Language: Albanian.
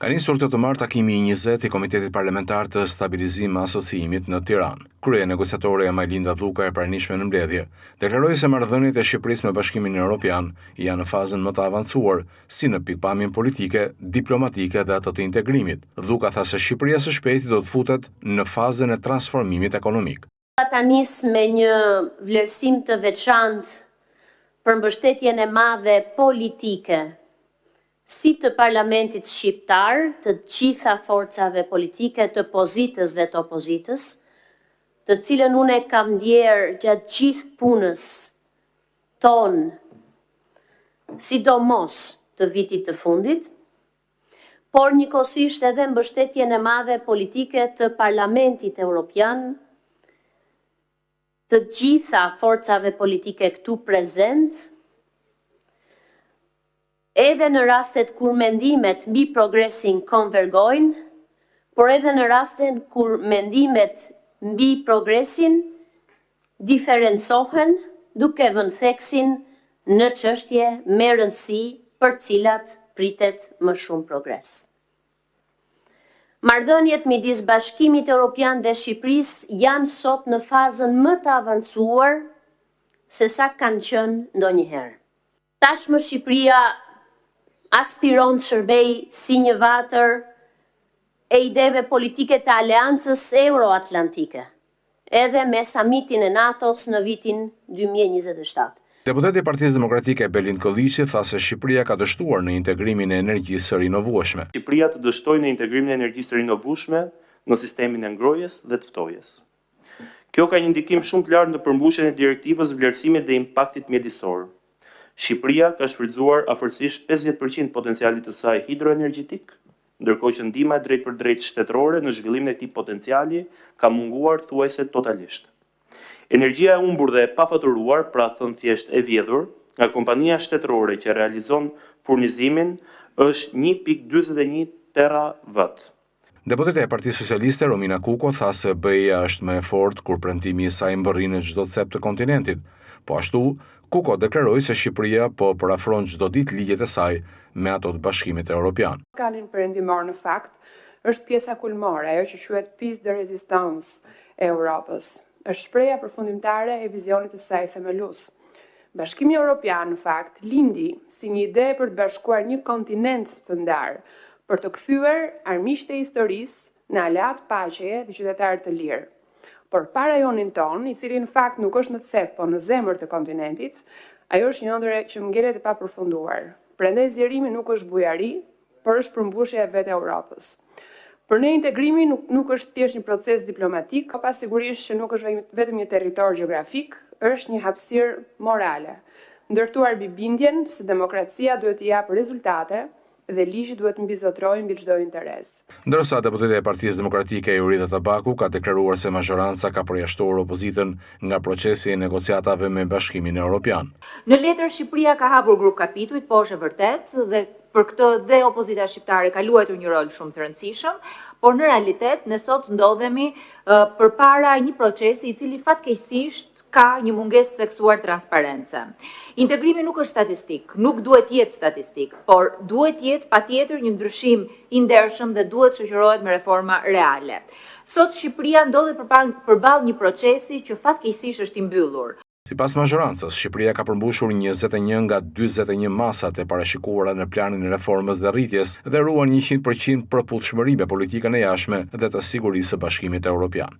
Ka nisur të marrë takimi i 20 i Komitetit Parlamentar të Stabilizim Asociimit në Tiranë. Krye negociatore Majlinda Dhuka e pranishme në mbledhje deklaroi se marrëdhëniet e Shqipërisë me Bashkimin Evropian janë në fazën më të avancuar, si në pikpamjen politike, diplomatike dhe atë të integrimit. Dhuka tha se Shqipëria së shpejti do të futet në fazën e transformimit ekonomik. Ta nis me një vlerësim të veçantë për mbështetjen e madhe politike si të parlamentit shqiptar, të gjitha forcave politike, të pozitës dhe të opozitës, të cilën unë e kam ndjerë gjatë gjithë punës tonë, sidomos të vitit të fundit, por njëkohësisht edhe mbështetjen e madhe politike të Parlamentit Evropian, të gjitha forcave politike këtu prezent, edhe në rastet kur mendimet mbi progresin konvergojnë, por edhe në rastet kur mendimet mbi progresin diferencohen duke vënë theksin në çështje me rëndësi për cilat pritet më shumë progres. Marrëdhëniet midis Bashkimit Evropian dhe Shqipërisë janë sot në fazën më të avancuar se sa kanë qenë ndonjëherë. Tashmë Shqipëria aspiron të shërbej si një vatër e ideve politike të aleancës euroatlantike, edhe me samitin e NATO-s në vitin 2027. Deputeti i Partisë Demokratike Belind Kolliçi tha se Shqipëria ka dështuar në integrimin e energjisë së rinovueshme. Shqipëria të dështojë në integrimin e energjisë së rinovueshme në sistemin e ngrohjes dhe të ftojes. Kjo ka një ndikim shumë të lartë në përmbushjen e direktivës vlerësimit dhe impaktit mjedisor. Shqipëria ka shfrytzuar afërsisht 50% potencialit të saj hidroenergjetik, ndërkohë që ndihma drejt për drejt shtetërore në zhvillimin e këtij potenciali ka munguar thuajse totalisht. Energjia e humbur dhe e pafaturuar, pra thënë thjesht e vjedhur, nga kompania shtetërore që realizon furnizimin është 1.41 terawatt. Deputetja e Partisë Socialiste Romina Kuko tha se BE-ja është më e fortë kur premtimi i saj mbërrin në çdo cep të kontinentit. Po ashtu, Kuko deklaroi se Shqipëria po parafron çdo ditë ligjet e saj me ato të Bashkimit Evropian. Kanin perëndimor në fakt është pjesa kulmore, ajo që quhet piece de resistance e Europës. Është shpreha përfundimtare e vizionit të saj themelues. Bashkimi Evropian në fakt lindi si një ide për të bashkuar një kontinent të ndarë, për të kthyer armiqtë e historisë në aleat paqeje dhe qytetarë të lirë. Por para jonin ton, i cili në fakt nuk është në cep, po në zemër të kontinentit, ajo është një ëndër që ngjelet e papërfunduar. Prandaj zgjerimi nuk është bujari, por është përmbushja e vetë Europës. Për ne integrimi nuk është thjesht një proces diplomatik, pa sigurisht që nuk është vetëm një territor gjeografik, është një hapësirë morale, ndërtuar mbi bindjen se demokracia duhet të japë rezultate dhe ligji duhet mbizotrojë mbi çdo interes. Ndërsa deputetja e Partisë Demokratike Eurida Tabaku ka deklaruar se mazhoranca ka përjashtuar opozitën nga procesi i negociatave me Bashkimin Evropian. Në letër Shqipëria ka hapur grup kapitujt, po është e vërtet dhe për këtë dhe opozita shqiptare ka luajtur një rol shumë të rëndësishëm, por në realitet ne sot ndodhemi përpara një procesi i cili fatkeqësisht ka një mungesë të theksuar transparence. Integrimi nuk është statistik, nuk duhet jetë statistik, por duhet jetë patjetër një ndryshim i ndershëm dhe duhet shoqërohet me reforma reale. Sot Shqipëria ndodhet përballë një procesi që fatkeqësisht është i mbyllur. Sipas mazhorancës, Shqipëria ka përmbushur 21 nga 41 masat e parashikuara në planin e reformës dhe rritjes dhe ruan 100% përputhshmëri me politikën e jashtme dhe të sigurisë së Bashkimit Evropian.